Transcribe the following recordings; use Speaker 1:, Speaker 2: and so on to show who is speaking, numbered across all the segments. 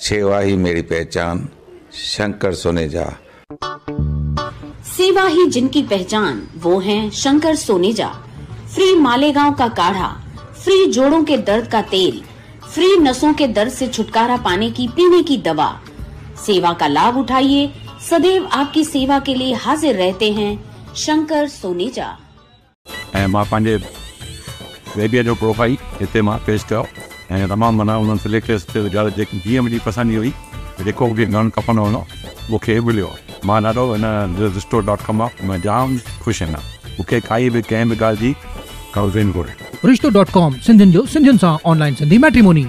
Speaker 1: सेवा ही मेरी पहचान, शंकर सोनेजा।
Speaker 2: सेवा ही जिनकी पहचान, वो हैं शंकर सोनेजा। फ्री मालेगांव का काढ़ा, फ्री जोड़ों के दर्द का तेल, फ्री नसों के दर्द से छुटकारा पाने की पीने की दवा। सेवा का लाभ उठाइए, सदैव आपकी सेवा के लिए हाजिर रहते हैं शंकर सोनेजा।
Speaker 3: मां पंहिंजे बेबीअ जो प्रोफाइल हिते मां पेश कयो ऐं तमामु माना उन्हनि सिलेक्ट जेकी जीअं मुंहिंजी पसंदि हुई, जेको बि घणो खपंदो हुओ मूंखे मिलियो। मां ॾाढो हिन रिश्तो.com मां जाम ख़ुशि आहियां। मूंखे काई बि कंहिं बि ॻाल्हि जी काउंसलिंग घुरे।
Speaker 4: रिश्तो.com सिंधियुनि जो सिंधियुनि सां ऑनलाइन सिंधी मैट्रिमोनी।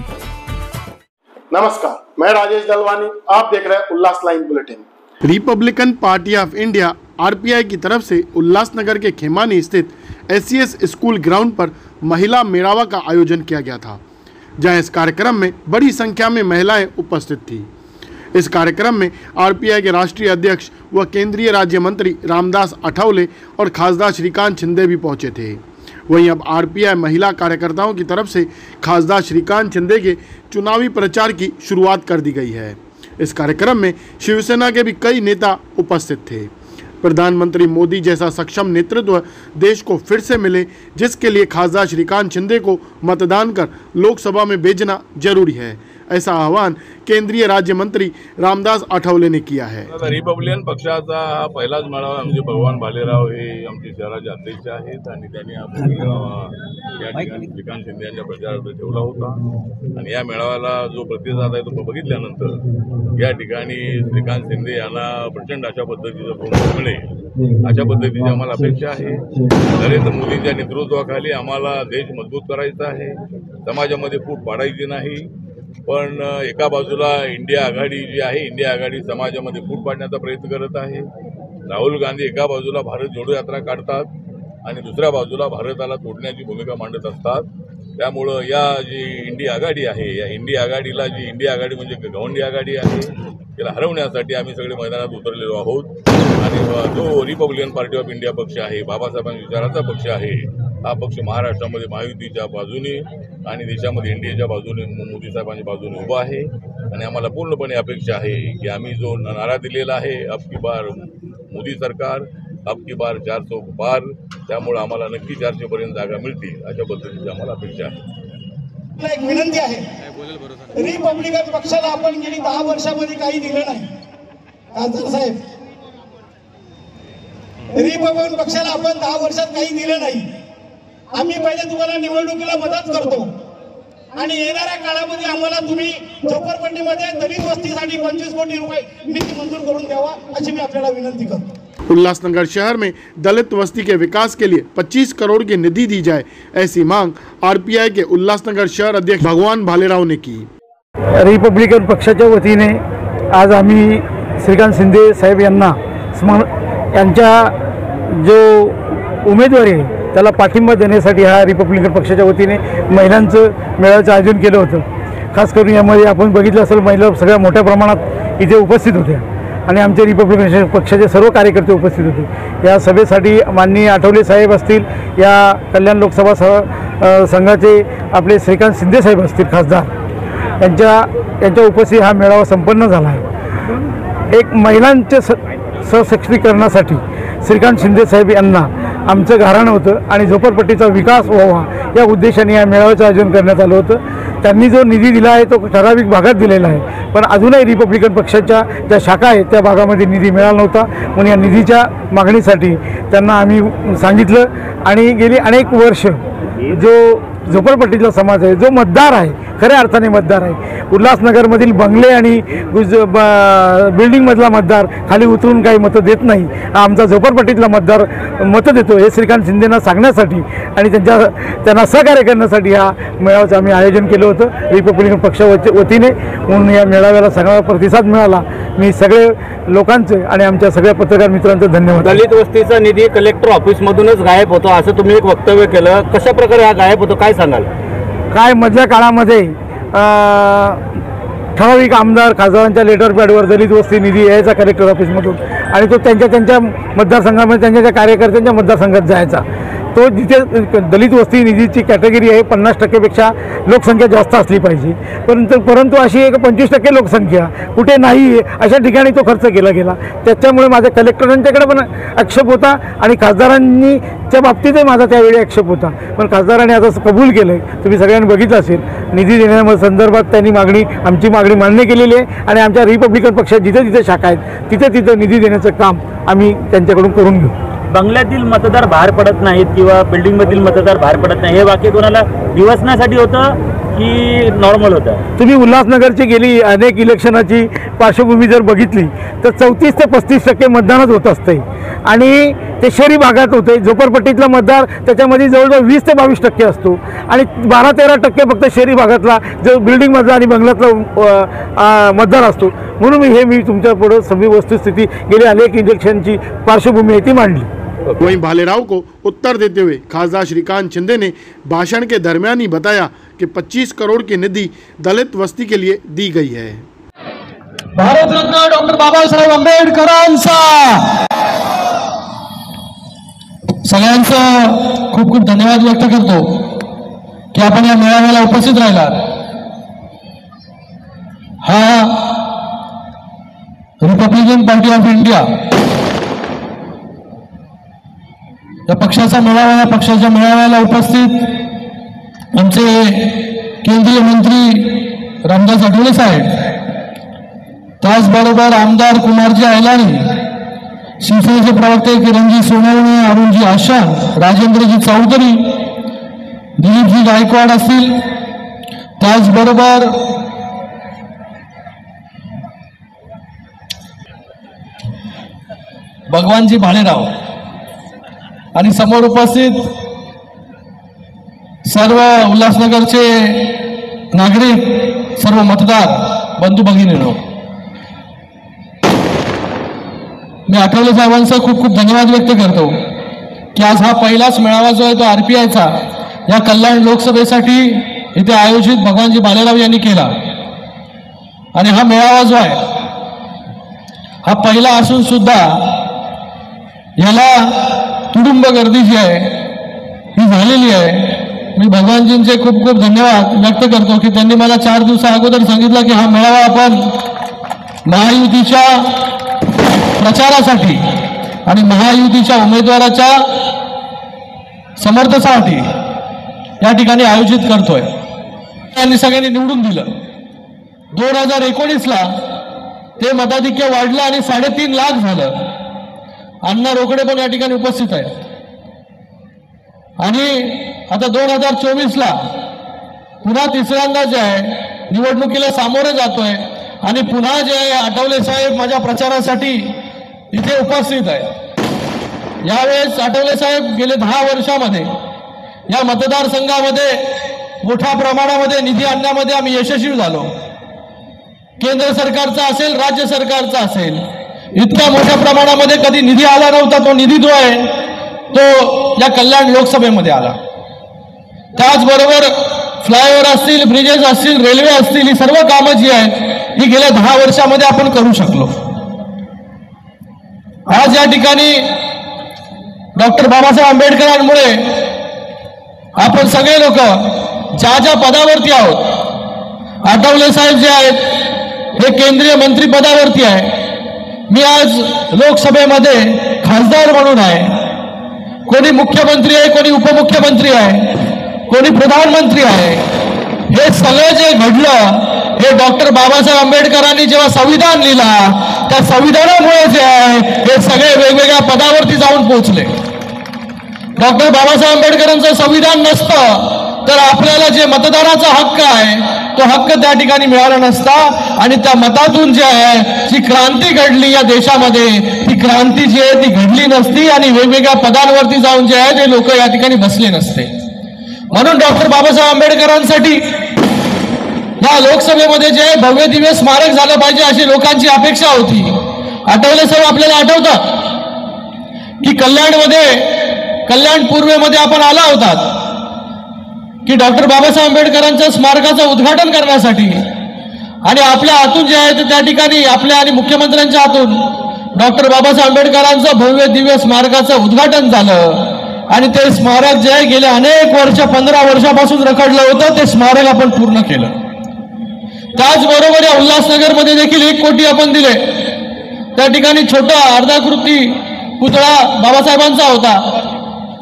Speaker 5: नमस्कार, मैं राजेश दलवानी, आप देख रहे हैं Ullas line bulletin. Republican Party of India RPI की तरफ से उल्लासनगर के खेमानी स्थित एससीएस स्कूल ग्राउंड पर महिला मेड़ावा का आयोजन किया गया था, जहां इस कार्यक्रम में बड़ी संख्या में महिलाएं उपस्थित थी। इस कार्यक्रम में आरपीआई के राष्ट्रीय अध्यक्ष व केंद्रीय राज्य मंत्री रामदास अठावले और खासदार श्रीकांत शिंदे भी पहुंचे थे। वहीं अब आरपीआई महिला कार्यकर्ताओं की तरफ से खासदार श्रीकांत शिंदे के चुनावी प्रचार की शुरुआत कर दी गई है। इस कार्यक्रम में शिवसेना के भी कई नेता उपस्थित थे। प्रधानमंत्री मोदी जैसा सक्षम नेतृत्व देश को फिर से मिले, जिसके लिए खासदार श्रीकांत शिंदे को मतदान कर लोकसभा में भेजना जरूरी है, ऐसा आवाहन केंद्रीय राज्य मंत्री रामदास आठवले ने किया है।
Speaker 6: रिपब्लिकन पक्षाचा हा पहिलाच मेळावा म्हणजे भगवान भालेराव हे आमचे शहराचे अध्यक्ष आहेत आणि त्यांनी या ठिकाणी श्रीकांत शिंदे यांच्या प्रचारार्थ ठेवला होता आणि या मेळाव्याला जो प्रतिसाद आहे तो बघितल्यानंतर या ठिकाणी श्रीकांत शिंदे यांना प्रचंड अशा पद्धतीचं बहुमत मिळेल अशा पद्धतीची आम्हाला अपेक्षा आहे। नरेंद्र मोदींच्या नेतृत्वाखाली आम्हाला देश मजबूत करायचा आहे, समाजामध्ये फूट पाडायची नाही। पण एका बाजूला इंडिया आघाडी जी आहे, इंडिया आघाडी समाजामध्ये फूट पाडण्याचा प्रयत्न करत आहे। राहुल गांधी एका बाजूला भारत जोडो यात्रा काढतात आणि दुसऱ्या बाजूला भारताला तोडण्याची भूमिका मांडत असतात। त्यामुळे या जी इंडिया आघाडी आहे, या इंडिया आघाडीला जी इंडिया आघाडी म्हणजे गवंडी आघाडी आहे, तिला हरवण्यासाठी आम्ही सगळे मैदानात उतरलेलो आहोत। आणि जो रिपब्लिकन पार्टी ऑफ इंडिया पक्ष आहे, बाबासाहेबांच्या विचाराचा पक्ष आहे, हा पक्ष महाराष्ट्रामध्ये महायुतीच्या बाजूने आणि देशामध्ये एनडीएच्या बाजूने, मोदी साहेबांच्या बाजूने उभा आहे। आणि आम्हाला पूर्णपणे अपेक्षा आहे की आम्ही जो नारा दिलेला आहे, अब की बार मोदी सरकार, अब की बार 400 पार, त्यामुळे आम्हाला नक्की 400 पर्यंत जागा मिळतील अशा पद्धतीची आम्हाला अपेक्षा आहे।
Speaker 7: एक विनंती आहे, रिपब्लिकन पक्षाला आपण गेली 10 वर्षामध्ये काही दिलं नाही। खासदार साहेब, रिपब्लिकन पक्षाला आपण 10 वर्षात काही दिलं नाही। आम्ही पहिले तुम्हाला निवडणुकीला मदत करतो आणि येणाऱ्या काळामध्ये आम्हाला तुम्ही झोपडपट्टीमध्ये दलित वस्तीसाठी 25 कोटी रुपये निधी मंजूर करून द्यावा अशी मी आपल्याला विनंती करतो।
Speaker 5: उल्लासनगर शहर में दलित वस्ती के विकास के लिए 25 करोड़ की निधि दी जाए, ऐसी मांग आरपीआई के उल्लासनगर शहर अध्यक्ष भगवान भालेराव ने की।
Speaker 8: रिपब्लिकन पक्षाच्या वतीने आज आम्ही श्रीकांत शिंदे साहेब यांना यांच्या जो उमेदवारी आहे त्याला पाठिंबा देण्यासाठी हा रिपब्लिकन पक्षाच्या वतीने महिलांचं मेळाव्याचं आयोजन केलं होतं। खास करून यामध्ये आपण बघितलं असेल, महिला सगळ्या मोठ्या प्रमाणात इथे उपस्थित होत्या आणि आमचे रिपब्लिकन पक्षाचे सर्व कार्यकर्ते उपस्थित होते। या सभेसाठी माननीय आठवले साहेब असतील, या कल्याण लोकसभा संघाचे आपले श्रीकांत शिंदे साहेब असतील खासदार, यांच्या उपस्थित हा मेळावा संपन्न झाला आहे। एक महिलांच्या सशक्तीकरणासाठी श्रीकांत शिंदे साहेब यांना आमचं घराणं होतं आणि झोपडपट्टीचा विकास व्हावा या उद्देशाने या मेळाव्याचं आयोजन करण्यात आलं होतं। त्यांनी जो निधी दिला आहे तो ठराविक भागात दिलेला आहे, पण अजूनही रिपब्लिकन पक्षाच्या ज्या शाखा आहेत त्या भागामध्ये निधी मिळाला नव्हता, म्हणून या निधीच्या मागणीसाठी त्यांना आम्ही सांगितलं आणि गेली अनेक वर्ष जो झोपडपट्टीचा समाज आहे, जो मतदार आहे, खऱ्या अर्थाने मतदार आहे, उल्हासनगरमधील बंगले आणि बिल्डिंगमधला मतदार खाली उतरून काही मतं देत नाही, आमचा झोपडपट्टीतला मतदार मतं देतो हे श्रीकांत शिंदेंना सांगण्यासाठी आणि त्यांना सहकार्य करण्यासाठी हा मेळाव्याचं आम्ही आयोजन केलं होतं रिपब्लिकन पक्षाच्या वतीने। म्हणून या मेळाव्याला सगळा प्रतिसाद मिळाला। मी सगळे लोकांचे आणि आमच्या सगळ्या पत्रकार मित्रांचं धन्यवाद।
Speaker 9: दलित वस्तीचा निधी कलेक्टर ऑफिसमधूनच गायब होतो असं तुम्ही एक वक्तव्य केलं, कशा प्रकारे हा गायब होतो काय सांगाल?
Speaker 8: काय मधल्या काळामध्ये ठराविक आमदार खासदारांच्या लेटर पॅडवर दलित वस्ती निधी यायचा कलेक्टर ऑफिसमधून आणि तो त्यांच्या मतदारसंघामध्ये त्यांच्या कार्यकर्त्यांच्या मतदारसंघात जायचा। तो जिथे दलित वस्ती निधीची कॅटेगरी आहे 50%पेक्षा लोकसंख्या जास्त असली पाहिजे, परंतु अशी एक 25% लोकसंख्या कुठे नाही आहे अशा ठिकाणी तो खर्च केला गेला. त्याच्यामुळे माझ्या कलेक्टरांच्याकडे पण आक्षेप होता आणि खासदारांच्या बाबतीतही माझा त्यावेळी आक्षेप होता. पण खासदारांनी आता कबूल केलं आहे, तुम्ही सगळ्यांनी बघितलं असेल. निधी देण्या संदर्भात त्यांनी आमची मागणी मान्य केलेली आहे आणि आमच्या रिपब्लिकन पक्षात जिथे जिथे शाखा आहेत तिथे निधी देण्याचं काम आम्ही त्यांच्याकडून करून घेऊ.
Speaker 9: बंगल्यातील मतदार बाहेर पडत नाहीत किंवा बिल्डिंगमधील मतदार बाहेर पडत नाही, हे वाक्य कोणाला दिवसण्यासाठी होतं की नॉर्मल होतं?
Speaker 8: तुम्ही उल्हासनगरची गेली अनेक इलेक्शनाची पार्श्वभूमी जर बघितली तर 34 ते 35% मतदानच होत असते आणि ते शहरी भागात होते. झोपडपट्टीतला मतदार त्याच्यामध्ये जवळजवळ 20 ते 22% असतो आणि 12-13% फक्त शहरी भागातला जो बिल्डिंगमधला आणि बंगल्यातला मतदार असतो. म्हणून मी तुमच्या पुढे सगळी वस्तुस्थिती गेली अनेक इलेक्शनची पार्श्वभूमी आहे ती मांडली.
Speaker 5: वहीं भालेराव को उत्तर देते हुए खासदार श्रीकांत शिंदे ने भाषण के दरमियान ही बताया कि 25 करोड़ की निधि दलित वस्ती के लिए दी गई है.
Speaker 7: भारत रत्न डॉक्टर बाबासाहेब आंबेडकरांचा सगळ्यांचं खूप खूप धन्यवाद व्यक्त करतो की आपण या मेळाव्याला उपस्थित राहिलात. हा रिपब्लिकन पार्टी ऑफ इंडिया या पक्षाचा मेळावा, या पक्षाच्या मेळाव्याला उपस्थित आमचे केंद्रीय मंत्री रामदास आठवले साहेब, त्याचबरोबर आमदार कुमारजी अहिलानी, शिवसेनेचे प्रवक्ते किरणजी सोनवणे, अरुणजी आशान, राजेंद्रजी चौधरी, दिलीपजी गायकवाड असतील, त्याचबरोबर भगवानजी भालेराव आणि समोर उपस्थित सर्व उल्हासनगरचे नागरिक, सर्व मतदार बंधू भगिनींनो, मी आठवले साहेबांचा खूप खूप धन्यवाद व्यक्त करतो की आज हा पहिलाच मेळावा जो आहे तो RPIचा या कल्याण लोकसभेसाठी इथे आयोजित भगवानजी भालेराव यांनी केला आणि हा मेळावा जो आहे हा पहिला असून सुद्धा याला तुडुंब गर्दी जी आहे ही झालेली आहे. मी भगवानजींचे खूप खूप धन्यवाद व्यक्त करतो की त्यांनी मला 4 दिवसा अगोदर सांगितलं की हा मेळावा आपण महायुतीच्या प्रचारासाठी आणि महायुतीच्या उमेदवाराच्या समर्थनासाठी या ठिकाणी आयोजित करतोय. त्यांनी सगळ्यांनी निवडून दिलं. 2019ला ते मताधिक्य वाढलं आणि 3.5 लाख झालं. अण्णा रोकडे पण या ठिकाणी उपस्थित आहेत आणि आता 2024ला पुन्हा तिसऱ्यांदा जे आहे निवडणुकीला सामोरे जातोय आणि पुन्हा जे आहे आठवले साहेब माझ्या प्रचारासाठी इथे उपस्थित आहे. यावेळेस आठवले साहेब गेले 10 वर्षामध्ये या मतदारसंघामध्ये मोठ्या प्रमाणामध्ये निधी आणण्यामध्ये आम्ही यशस्वी झालो. केंद्र सरकारचा असेल, राज्य सरकारचा असेल, इतक्या मोठ्या प्रमाणामध्ये कधी निधी आला नव्हता. तो निधी जो आहे तो या कल्याण लोकसभेमध्ये आला. त्याचबरोबर फ्लायओव्हर असतील, ब्रिजेस असतील, रेल्वे असतील, ही सर्व कामं जी आहेत ही गेल्या 10 वर्षामध्ये आपण करू शकलो. आज या ठिकाणी डॉक्टर बाबासाहेब आंबेडकरांमुळे आपण सगळे लोक ज्या ज्या पदावरती आहोत, आठवले साहेब जे आहेत हे केंद्रीय मंत्री पदावरती आहे, मी आज लोकसभेमध्ये खासदार म्हणून आहे, कोणी मुख्यमंत्री आहे, कोणी उपमुख्यमंत्री आहे, कोणी प्रधानमंत्री आहे. हे सगळं जे घडलं हे डॉक्टर बाबासाहेब आंबेडकरांनी जेव्हा संविधान लिहिला त्या संविधानामुळे जे आहे हे सगळे वेगवेगळ्या पदावरती जाऊन पोहोचले. डॉक्टर बाबासाहेब आंबेडकरांचं संविधान नसतं तर आपल्याला जे मतदानाचा हक्क आहे तो हक्क त्या ठिकाणी मिळाला नसता आणि त्या मतातून जे आहे जी क्रांती घडली या देशामध्ये, ती क्रांती जी आहे ती घडली नसती आणि वेगवेगळ्या पदांवरती जाऊन जे आहे ते लोक या ठिकाणी बसले नसते. म्हणून डॉक्टर बाबासाहेब आंबेडकरांसाठी या लोकसभेमध्ये जे भव्य दिव्य स्मारक झालं पाहिजे अशी लोकांची अपेक्षा होती. आठवले साहेब आपल्याला आठवतं की कल्याण पूर्वेमध्ये आपण आला होतात की डॉक्टर बाबासाहेब आंबेडकरांच्या स्मारकाचं उद्घाटन करण्यासाठी आणि आपल्या हातून जे आहे त्या ठिकाणी आपल्या आणि मुख्यमंत्र्यांच्या हातून डॉक्टर बाबासाहेब आंबेडकरांचं भव्य दिव्य स्मारकाचं उद्घाटन झालं
Speaker 8: आणि ते स्मारक जे आहे गेल्या अनेक वर्ष 15 वर्षापासून रखडलं होतं ते स्मारक आपण पूर्ण केलं. त्याचबरोबर या उल्हासनगरमध्ये देखील 1 कोटी आपण दिले. त्या ठिकाणी छोटा अर्धाकृती पुतळा बाबासाहेबांचा होता,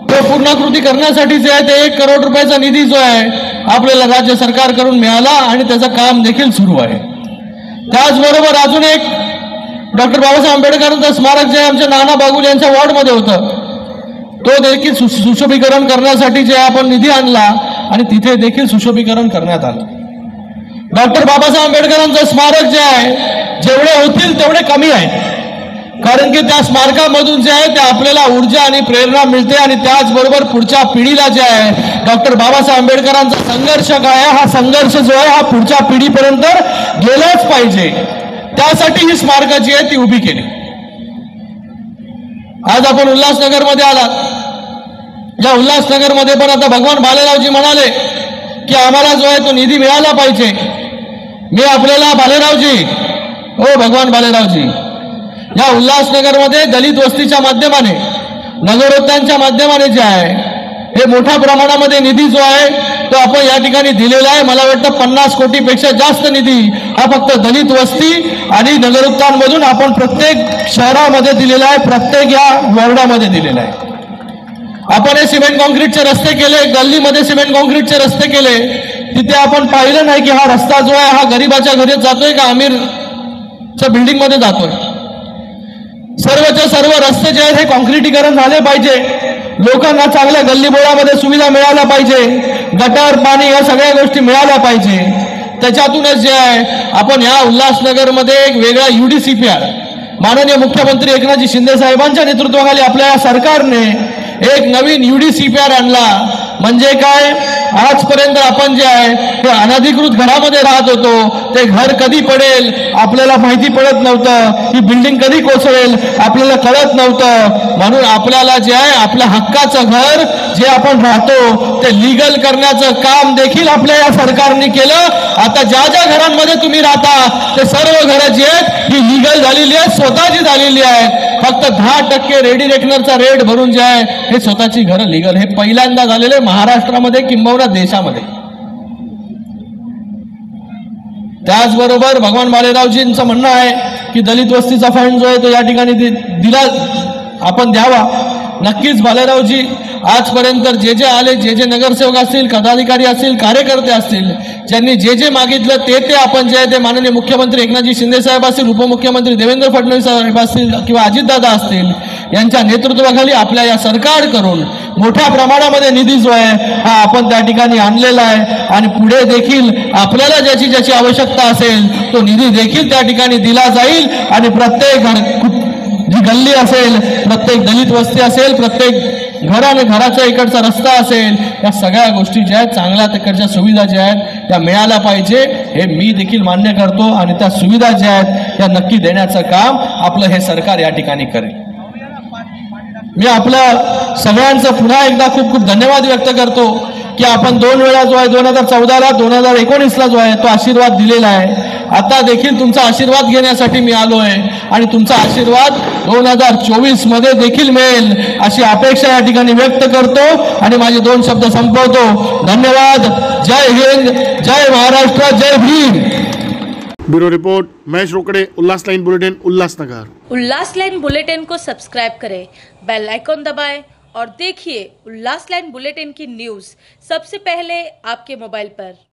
Speaker 8: तो पूर्णाकृती करण्यासाठी जे आहे ते 1 करोड रुपयाचा निधी जो आहे आपल्याला राज्य सरकारकडून मिळाला आणि त्याचं काम देखील सुरू आहे. त्याचबरोबर अजून एक डॉक्टर बाबासाहेब आंबेडकरांचं स्मारक जे आमच्या नाना बागुल यांच्या वॉर्डमध्ये होतं, तो देखील सुशोभीकरण करण्यासाठी जे आपण निधी आणला आणि तिथे देखील सुशोभीकरण करण्यात आलं. डॉक्टर बाबासाहेब आंबेडकरांचं स्मारक जे आहे जेवढे होतील तेवढे कमी आहे, कारण की त्या स्मारकामधून जे आहे ते आपल्याला ऊर्जा आणि प्रेरणा मिळते आणि त्याचबरोबर पुढच्या पिढीला जे आहे डॉक्टर बाबासाहेब आंबेडकरांचा संघर्ष काय आहे, हा संघर्ष जो आहे हा पुढच्या पिढीपर्यंत गेलाच पाहिजे, त्यासाठी ही स्मारकं जी आहे ती उभी केली. आज आपण उल्हासनगरमध्ये आलात, या उल्हासनगरमध्ये पण आता भगवान भालेरावजी म्हणाले की आम्हाला जो आहे तो निधी मिळाला पाहिजे. मी आपल्याला भालेरावजी, ओ भगवान भालेरावजी, या उल्हासनगरमध्ये दलित वस्तीच्या माध्यमाने, नगरोत्थानच्या माध्यमाने जे आहे हे मोठ्या प्रमाणामध्ये निधी जो आहे तो आपण या ठिकाणी दिलेला आहे. मला वाटतं 50 कोटीपेक्षा जास्त निधी हा फक्त दलित वस्ती आणि नगरोत्थानमधून आपण प्रत्येक शहरामध्ये दिलेला आहे, प्रत्येक या वॉर्डामध्ये दिलेला आहे. आपण हे सिमेंट कॉन्क्रीटचे रस्ते केले, गल्लीमध्ये सिमेंट कॉन्क्रीटचे रस्ते केले, तिथे आपण पाहिलं नाही की हा रस्ता जो आहे हा गरीबाच्या घरी जातोय का अमीरच्या बिल्डिंगमध्ये जातोय. सर्वचे सर्व रस्ते जे आहेत हे कॉन्क्रीटीकरण झाले पाहिजे, लोकांना चांगल्या गल्लीबोळामध्ये सुविधा मिळाल्या पाहिजे, गटार पाणी या सगळ्या गोष्टी मिळाल्या पाहिजे. त्याच्यातूनच जे आहे आपण या उल्हासनगरमध्ये एक वेगळा UDCPR माननीय मुख्यमंत्री एकनाथजी शिंदे साहेबांच्या नेतृत्वाखाली आपल्या या सरकारने एक नवीन UDCPR आणला. म्हणजे काय, आजपर्यंत आपण जे आहे ते अनधिकृत घरामध्ये राहत होतो, ते घर कधी पडेल आपल्याला माहिती पडत नव्हतं, ही बिल्डिंग कधी कोसळेल आपल्याला कळत नव्हतं. म्हणून आपल्याला जे आहे आपल्या हक्काचं घर जे आपण राहतो ते लीगल करण्याचं काम देखील आपल्या या सरकारने केलं. आता ज्या ज्या घरांमध्ये तुम्ही राहता ते सर्व घरं जी आहेत ही लीगल झालेली आहेत, स्वतःची झालेली आहेत. फक्त 10% रेडी रेकनरचा रेट भरून जे आहे हे स्वतःची घरं लीगल. हे पहिल्यांदा झालेले महाराष्ट्रामध्ये किंबहुना देशामध्ये. त्याचबरोबर भगवान भालेरावजींचं म्हणणं आहे की दलित वस्तीचा फंड जो आहे तो या ठिकाणी दिला आपण द्यावा. नक्कीच भालेरावजी आजपर्यंत जे आले, जे नगरसेवक असतील, पदाधिकारी असतील, कार्यकर्ते असतील, ज्यांनी जे मागितलं ते आपण जे आहे ते माननीय मुख्यमंत्री एकनाथजी शिंदे साहेब असतील, उपमुख्यमंत्री देवेंद्र फडणवीस साहेब असतील किंवा अजितदादा असतील यांच्या नेतृत्वाखाली आपल्या या सरकार करून मोठ्या प्रमाणामध्ये निधी जो आहे हा आपण त्या ठिकाणी आणलेला आहे. आणि पुढे देखील आपल्याला ज्याची ज्याची आवश्यकता असेल तो निधी देखील त्या ठिकाणी दिला जाईल. आणि प्रत्येक जी गल्ली असेल, प्रत्येक दलित वस्ती असेल, प्रत्येक घराने घराचा इकडचा रस्ता असेल, या सगळ्या गोष्टी ज्या आहेत चांगल्या तिकडच्या सुविधा ज्या आहेत त्या मिळाल्या पाहिजे हे मी देखील मान्य करतो. आणि त्या सुविधा ज्या आहेत त्या नक्की देण्याचं काम आपलं हे सरकार या ठिकाणी करेल. मी आपल्या सगळ्यांचं पुन्हा एकदा खूप खूप धन्यवाद व्यक्त करतो की आपण 2 वेळा जो आहे 2014ला 2019ला जो आहे तो आशीर्वाद दिलेला आहे. आता देखील तुमचा आशीर्वाद घेण्यासाठी मी आलो आहे आणि तुमचा आशीर्वाद 2024 मध्ये देखील मिळेल अशी अपेक्षा या ठिकाणी व्यक्त करतो आणि माझे 2 शब्द संपवतो. धन्यवाद. जय हिंद, जय महाराष्ट्र, जय भीम.
Speaker 5: ब्यूरो रिपोर्ट महेश रोकड़े, उल्लास लाइन बुलेटिन, उल्लासनगर.
Speaker 10: उल्लास लाइन बुलेटिन को सब्सक्राइब करें, बेल आइकॉन दबाएं और देखिए उल्लास लाइन बुलेटिन की न्यूज़ सबसे पहले आपके मोबाइल पर.